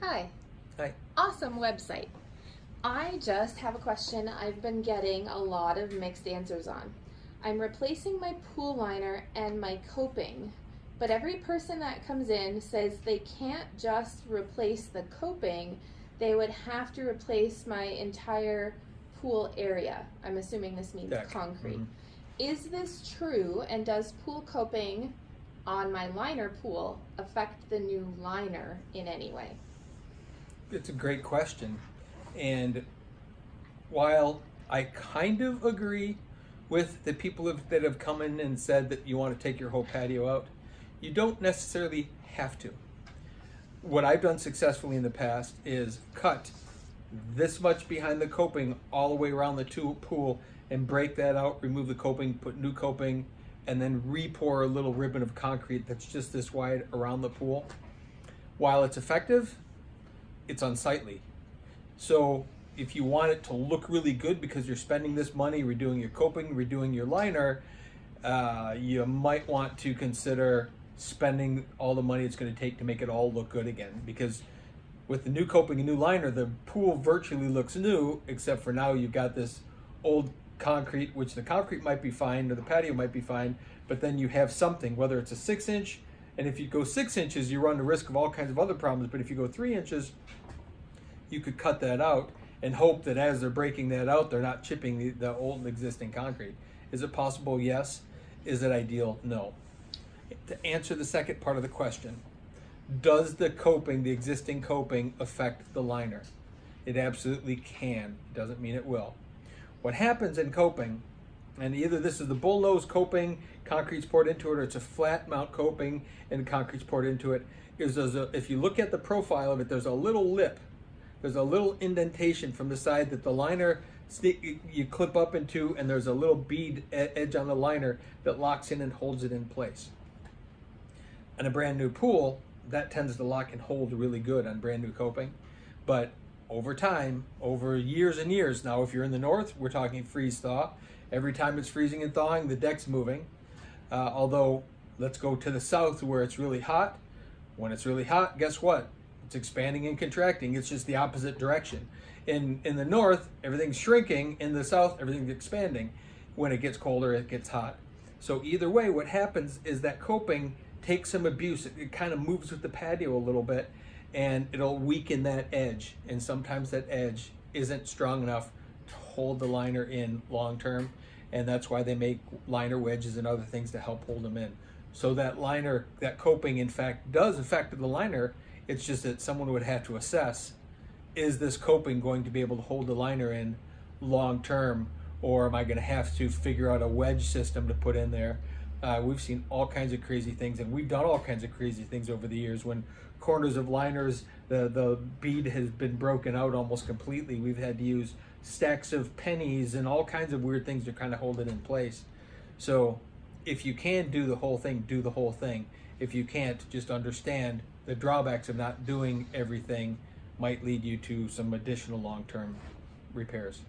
Hi. Hi. Awesome website. I just have a question I've been getting a lot of mixed answers on. I'm replacing my pool liner and my coping, but every person that comes in says they can't just replace the coping, they would have to replace my entire pool area. I'm assuming this means Deck. concrete. Mhm. Is this true, and does pool coping on my liner pool affect the new liner in any way? It's a great question. And while I kind of agree with the people that have come in and said that you want to take your whole patio out, you don't necessarily have to. What I've done successfully in the past is cut this much behind the coping all the way around the pool and break that out, remove the coping, put new coping, and then re-pour a little ribbon of concrete that's just this wide around the pool. While it's effective, it's unsightly. So if you want it to look really good because you're spending this money redoing your coping, redoing your liner, you might want to consider spending all the money it's going to take to make it all look good again. Because with the new coping and new liner, the pool virtually looks new, except for now you've got this old concrete, which the concrete might be fine or the patio might be fine, but then you have something, whether it's a 6-inch, and if you go 6 inches, you run the risk of all kinds of other problems. But if you go 3 inches, you could cut that out and hope that as they're breaking that out, they're not chipping the old existing concrete. Is it possible? Yes. Is it ideal? No. To answer the second part of the question, does the coping, the existing coping, affect the liner? It absolutely can. It doesn't mean it will. What happens in coping, and either this is the bullnose coping, concrete's poured into it, or it's a flat mount coping and concrete's poured into it, is if you look at the profile of it, there's a little lip. There's a little indentation from the side that the liner you clip up into, and there's a little bead edge on the liner that locks in and holds it in place. In a brand new pool, that tends to lock and hold really good on brand new coping. But over time, over years and years, now if you're in the north, we're talking freeze thaw. Every time it's freezing and thawing, the deck's moving. Although, let's go to the south where it's really hot. When it's really hot, guess what? It's expanding and contracting. It's just the opposite direction. In the north, everything's shrinking. In the south, everything's expanding. When it gets colder, it gets hot. So either way, what happens is that coping takes some abuse. It kind of moves with the patio a little bit, and it'll weaken that edge. And sometimes that edge isn't strong enough to hold the liner in long term. And that's why they make liner wedges and other things to help hold them in. So that liner, that coping, in fact, does affect the liner. It's just that someone would have to assess, is this coping going to be able to hold the liner in long term, or am I going to have to figure out a wedge system to put in there? We've seen all kinds of crazy things, and we've done all kinds of crazy things over the years. When corners of liners, the bead has been broken out almost completely, we've had to use stacks of pennies and all kinds of weird things to kind of hold it in place. So if you can do the whole thing, do the whole thing. If you can't, just understand the drawbacks of not doing everything might lead you to some additional long-term repairs.